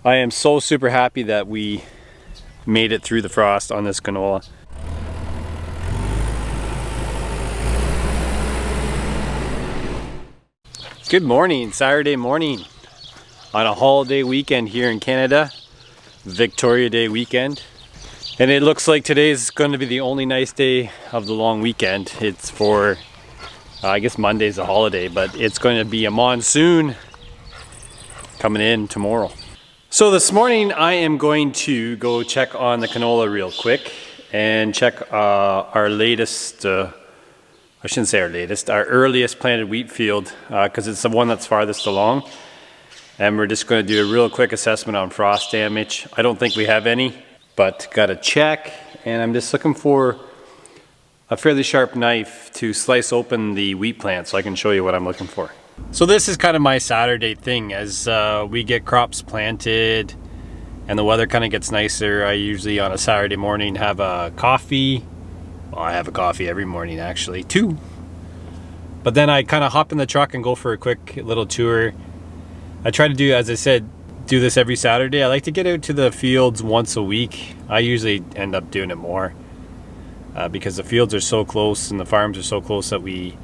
I am so super happy that we made it through the frost on this canola. Good morning, Saturday morning on a holiday weekend here in Canada, Victoria Day weekend. And it looks like today is going to be the only nice day of the long weekend. It's for, I guess Monday's a holiday, but it's going to be a monsoon coming in tomorrow. So this morning I am going to go check on the canola real quick and check our latest, I shouldn't say our latest, our earliest planted wheat field because it's the one that's farthest along. And we're just going to do a real quick assessment on frost damage. I don't think we have any, but got to check. And I'm just looking for a fairly sharp knife to slice open the wheat plant so I can show you what I'm looking for. So this is kind of my Saturday thing as we get crops planted and the weather kind of gets nicer. I usually on a Saturday morning have a coffee. Well, I have a coffee every morning actually, two. But then I kind of hop in the truck and go for a quick little tour. I try to do, as I said, do this every Saturday. I like to get out to the fields once a week. I usually end up doing it more because the fields are so close and the farms are so close that we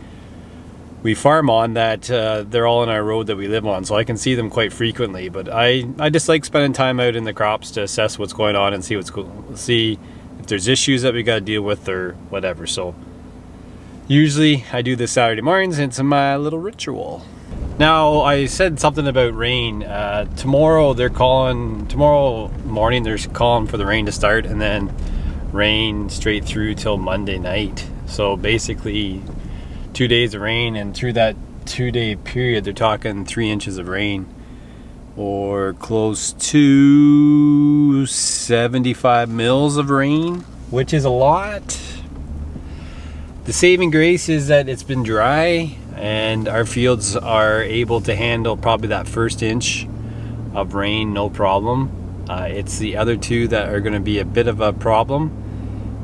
farm on that they're all on our road that we live on, so I can see them quite frequently. But I just like spending time out in the crops to assess what's going on and see if there's issues that we got to deal with or whatever. So usually I do this Saturday mornings. It's my little ritual. Now I said something about rain. Tomorrow morning they're calling for the rain to start and then rain straight through till Monday night. So basically 2 days of rain, and through that 2-day period they're talking 3 inches of rain or close to 75 mils of rain, which is a lot. The saving grace is that it's been dry and our fields are able to handle probably that first inch of rain no problem. It's the other two that are going to be a bit of a problem,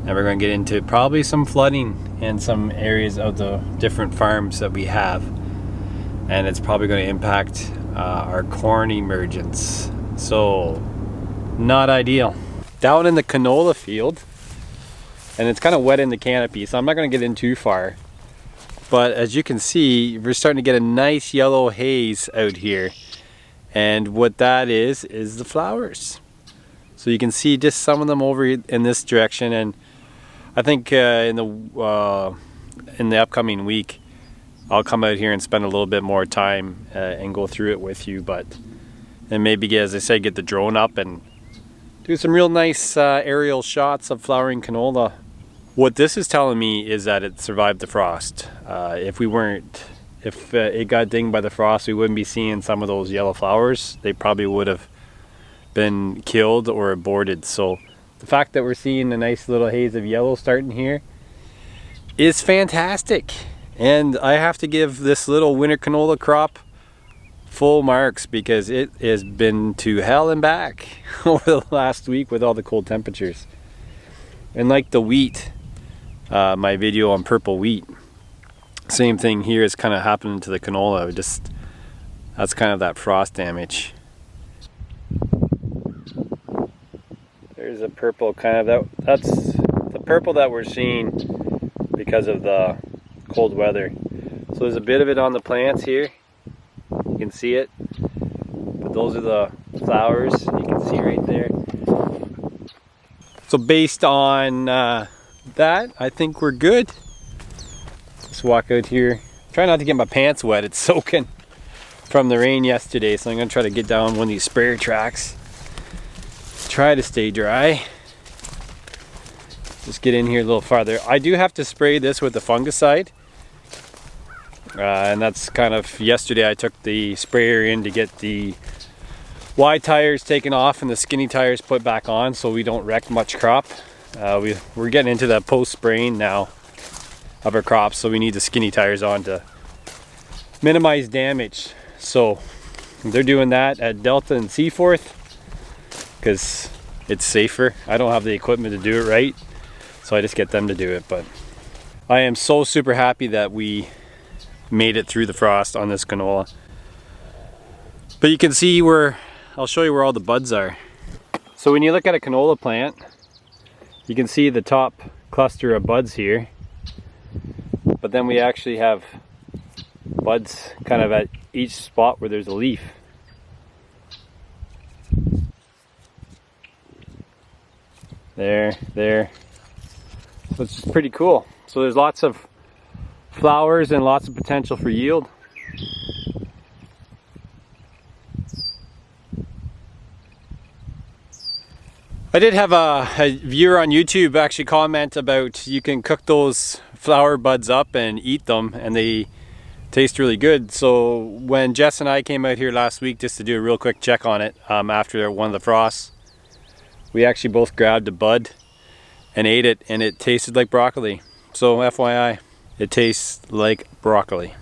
and we're going to get into probably some flooding in some areas of the different farms that we have, and it's probably going to impact our corn emergence. So not ideal. Down in the canola field, and it's kind of wet in the canopy, so I'm not going to get in too far, but as you can see we're starting to get a nice yellow haze out here, and what that is the flowers. So you can see just some of them over in this direction, and I think in the upcoming week I'll come out here and spend a little bit more time and go through it with you, and maybe, as I said, get the drone up and do some real nice aerial shots of flowering canola. What this is telling me is that it survived the frost. If it got dinged by the frost, we wouldn't be seeing some of those yellow flowers. They probably would have been killed or aborted. So the fact that we're seeing a nice little haze of yellow starting here is fantastic. And I have to give this little winter canola crop full marks because it has been to hell and back over the last week with all the cold temperatures. And like the wheat, my video on purple wheat, same thing here is kind of happening to the canola. That's kind of that frost damage. There's a purple kind of, that's the purple that we're seeing because of the cold weather. So there's a bit of it on the plants here. You can see it. But those are the flowers you can see right there. So based on that, I think we're good. Just walk out here. Try not to get my pants wet. It's soaking from the rain yesterday, so I'm going to try to get down one of these sprayer tracks. Try to stay dry. Just get in here a little farther. I do have to spray this with the fungicide. And that's kind of, yesterday I took the sprayer in to get the wide tires taken off and the skinny tires put back on so we don't wreck much crop. We're getting into the post-spraying now of our crops, so we need the skinny tires on to minimize damage. So they're doing that at Delta and Seaforth because it's safer. I don't have the equipment to do it right, so I just get them to do it. But I am so super happy that we made it through the frost on this canola. But you can see we're I'll show you where all the buds are. So when you look at a canola plant, you can see the top cluster of buds here, but then we actually have buds kind of at each spot where there's a leaf. There, so it's just pretty cool. So there's lots of flowers and lots of potential for yield. I did have a viewer on YouTube actually comment about you can cook those flower buds up and eat them and they taste really good. So when Jess and I came out here last week just to do a real quick check on it after one of the frosts, we actually both grabbed a bud and ate it, and it tasted like broccoli. So FYI, it tastes like broccoli.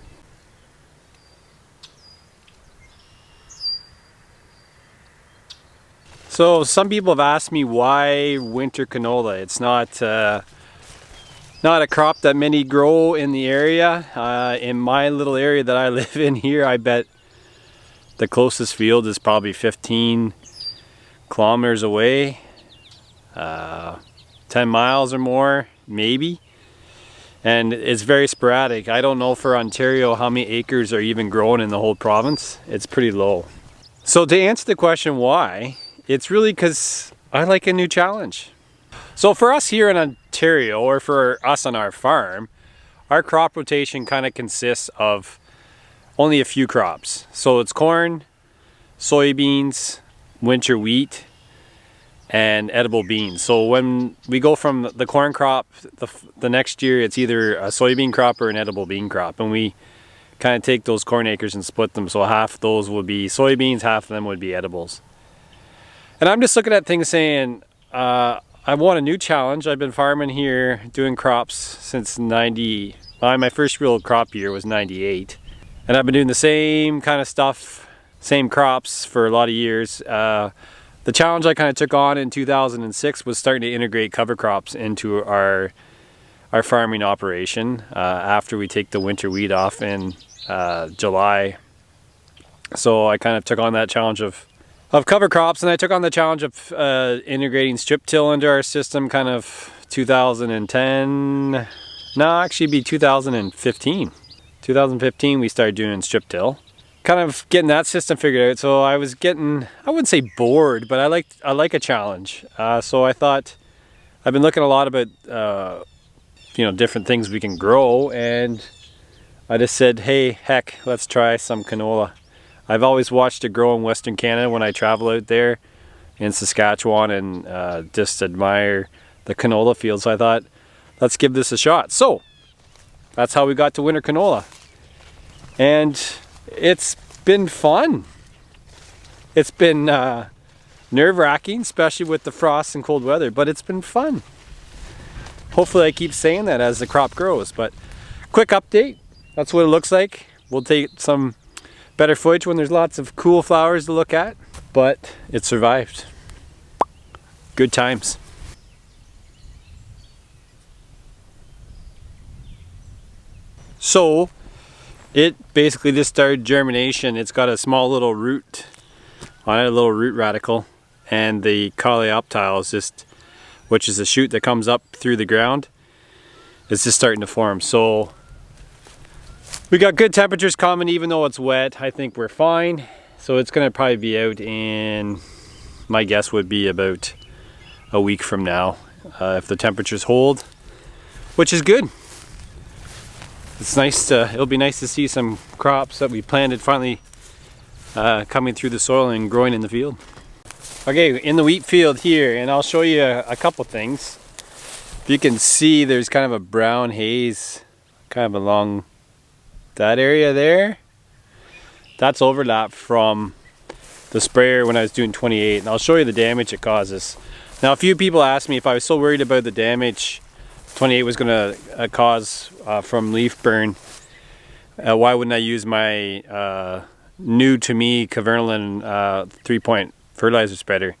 So some people have asked me why winter canola. It's not a crop that many grow in the area. In my little area that I live in here, I bet the closest field is probably 15 kilometers away. 10 miles or more, maybe. And it's very sporadic. I don't know for Ontario how many acres are even grown in the whole province. It's pretty low. So to answer the question why, it's really because I like a new challenge. So for us here in Ontario, or for us on our farm, our crop rotation kind of consists of only a few crops. So it's corn, soybeans, winter wheat, and edible beans. So when we go from the corn crop, the next year it's either a soybean crop or an edible bean crop. And we kind of take those corn acres and split them. So half of those would be soybeans, half of them would be edibles. And I'm just looking at things saying, I want a new challenge. I've been farming here doing crops since my first real crop year was 98. And I've been doing the same kind of stuff, same crops for a lot of years. The challenge I kind of took on in 2006 was starting to integrate cover crops into our farming operation after we take the winter wheat off in July. So I kind of took on that challenge of cover crops, and I took on the challenge of integrating strip till into our system kind of 2010, no, actually be 2015. 2015 we started doing strip till. Kind of getting that system figured out. So I was getting, I wouldn't say bored, but I like a challenge. So I thought, I've been looking a lot about different things we can grow, and I just said, hey, heck, let's try some canola. I've always watched it grow in Western Canada when I travel out there in Saskatchewan, and just admire the canola fields. So I thought, let's give this a shot. So that's how we got to winter canola. And it's been fun. It's been nerve-wracking, especially with the frost and cold weather, but it's been fun. Hopefully I keep saying that as the crop grows. But quick update, that's what it looks like. We'll take some better footage when there's lots of cool flowers to look at, but it survived. Good times. So it basically just started germination. It's got a small little root on it, a little root radical, and the coleoptile is just, which is a shoot that comes up through the ground, it's just starting to form. So we got good temperatures coming, even though it's wet. I think we're fine. So it's gonna probably be out in, my guess would be about a week from now, if the temperatures hold, which is good. It's nice to, it'll be nice to see some crops that we planted finally coming through the soil and growing in the field. Okay, in the wheat field here, and I'll show you a couple things. If you can see, there's kind of a brown haze kind of along that area there. That's overlap from the sprayer when I was doing 28, and I'll show you the damage it causes. Now, a few people asked me if I was so worried about the damage 28 was going to cause from leaf burn, why wouldn't I use my new to me Cavernaland 3-point fertilizer spreader.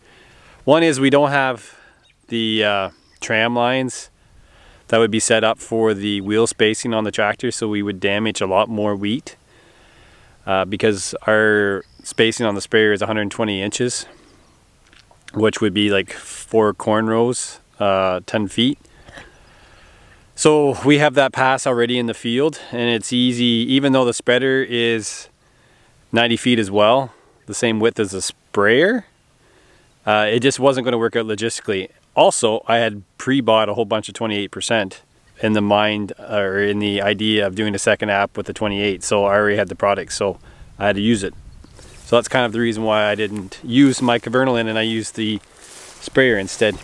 One is we don't have the tram lines that would be set up for the wheel spacing on the tractor, so we would damage a lot more wheat because our spacing on the sprayer is 120 inches, which would be like 4 corn rows, 10 feet. So we have that pass already in the field, and it's easy, even though the spreader is 90 feet as well, the same width as the sprayer. It just wasn't going to work out logistically. Also, I had pre-bought a whole bunch of 28% in the mind, or in the idea of doing a second app with the 28. So I already had the product, so I had to use it. So that's kind of the reason why I didn't use my Cavernolan and I used the sprayer instead.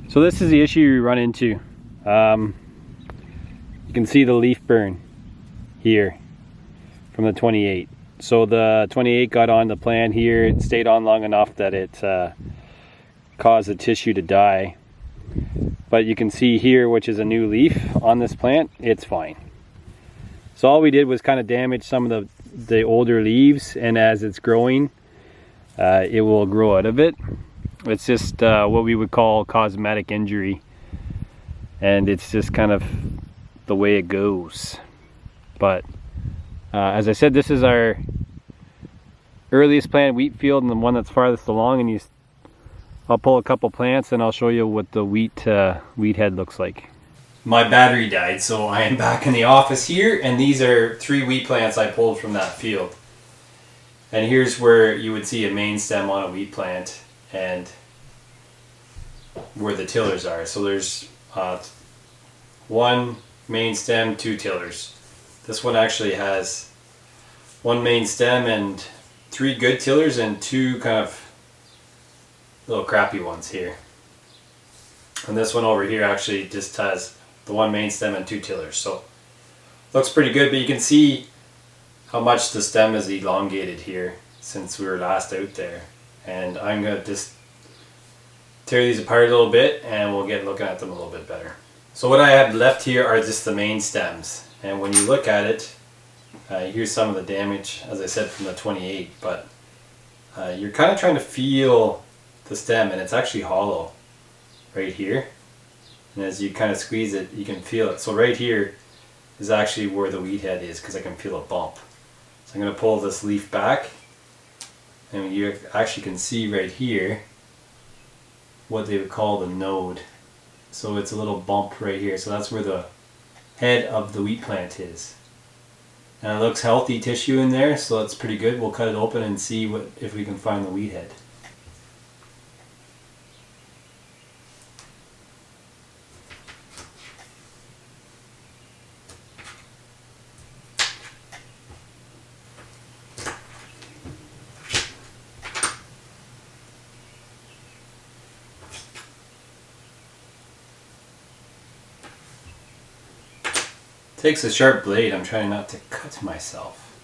So this is the issue you run into. You can see the leaf burn here from the 28. So the 28 got on the plant here. It stayed on long enough that it caused the tissue to die. But you can see here, which is a new leaf on this plant, it's fine. So all we did was kind of damage some of the older leaves, and as it's growing, it will grow out of it. It's just what we would call cosmetic injury, and it's just kind of the way it goes. But as I said, this is our earliest planted wheat field and the one that's farthest along, and I'll pull a couple plants and I'll show you what the wheat head looks like. My battery died, so I am back in the office here, and these are 3 wheat plants I pulled from that field. And here's where you would see a main stem on a wheat plant and where the tillers are. So there's 1 main stem, 2 tillers. This one actually has 1 main stem and 3 good tillers and 2 kind of little crappy ones here. And this one over here actually just has the 1 main stem and 2 tillers. So looks pretty good, but you can see how much the stem is elongated here since we were last out there. And I'm going to just tear these apart a little bit and we'll get looking at them a little bit better. So what I have left here are just the main stems, and when you look at it, here's some of the damage, as I said, from the 28, but you're kind of trying to feel the stem, and it's actually hollow right here, and as you kind of squeeze it you can feel it. So right here is actually where the wheat head is, because I can feel a bump. So I'm going to pull this leaf back, and you actually can see right here what they would call the node. So it's a little bump right here, so that's where the head of the wheat plant is. And it looks healthy tissue in there, so that's pretty good. We'll cut it open and see if we can find the wheat head. Takes a sharp blade. I'm trying not to cut myself.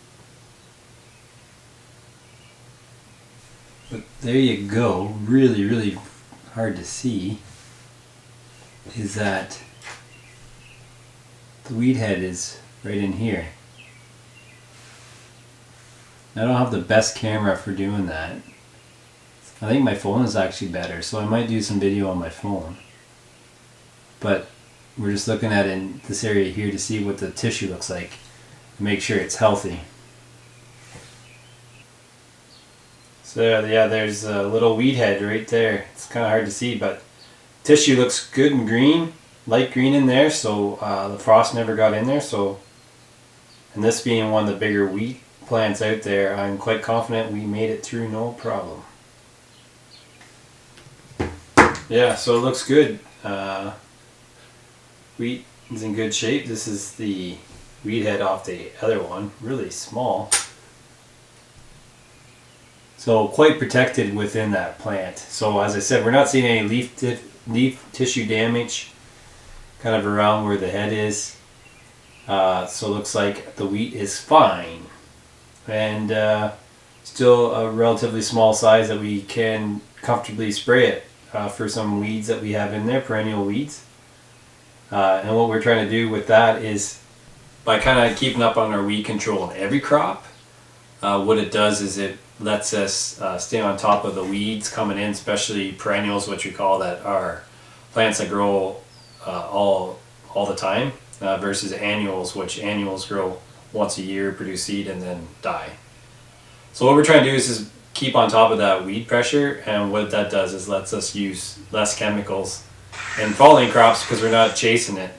But there you go. Really, really hard to see is that the wheat head is right in here. I don't have the best camera for doing that. I think my phone is actually better, so I might do some video on my phone. But we're just looking at in this area here to see what the tissue looks like and make sure it's healthy. So yeah, there's a little wheat head right there. It's kind of hard to see, but tissue looks good and green, light green in there, so the frost never got in there. So, and this being one of the bigger wheat plants out there, I'm quite confident we made it through no problem. Yeah, so it looks good. Wheat is in good shape. This is the wheat head off the other one, really small. So quite protected within that plant. So as I said, we're not seeing any leaf tissue damage kind of around where the head is. So it looks like the wheat is fine. And still a relatively small size that we can comfortably spray it for some weeds that we have in there, perennial weeds. And what we're trying to do with that is, by kind of keeping up on our weed control in every crop, what it does is it lets us stay on top of the weeds coming in, especially perennials, which we call that are plants that grow all the time, versus annuals, which annuals grow once a year, produce seed, and then die. So what we're trying to do is just keep on top of that weed pressure, and what that does is lets us use less chemicals in falling crops because we're not chasing it.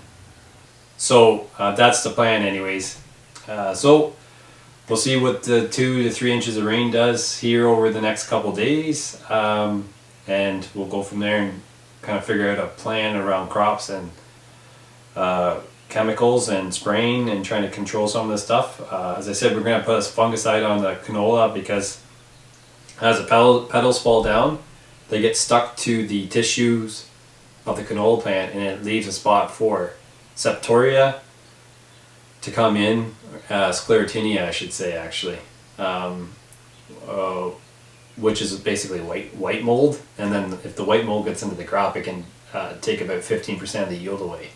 So that's the plan anyways. So we'll see what the 2 to 3 inches of rain does here over the next couple days, and we'll go from there and kind of figure out a plan around crops and chemicals and spraying and trying to control some of this stuff. As I said, we're going to put a fungicide on the canola because as the petals fall down, they get stuck to the tissues of the canola plant, and it leaves a spot for septoria to come in, sclerotinia I should say actually, which is basically white mold, and then if the white mold gets into the crop, it can take about 15% of the yield away.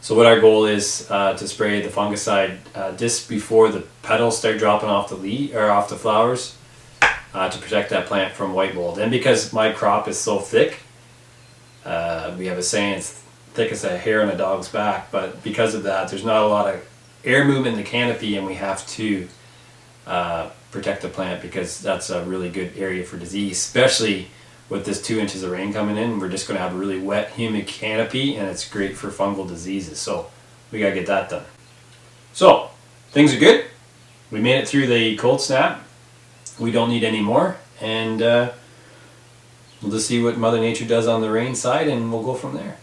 So what our goal is to spray the fungicide just before the petals start dropping off the leaf or off the flowers, to protect that plant from white mold. And because my crop is so thick, we have a saying, it's thick as a hair on a dog's back, but because of that there's not a lot of air movement in the canopy, and we have to protect the plant because that's a really good area for disease, especially with this 2 inches of rain coming in. We're just going to have a really wet, humid canopy, and it's great for fungal diseases, so we got to get that done. So things are good. We made it through the cold snap. We don't need any more, and we'll just see what Mother Nature does on the rain side, and we'll go from there.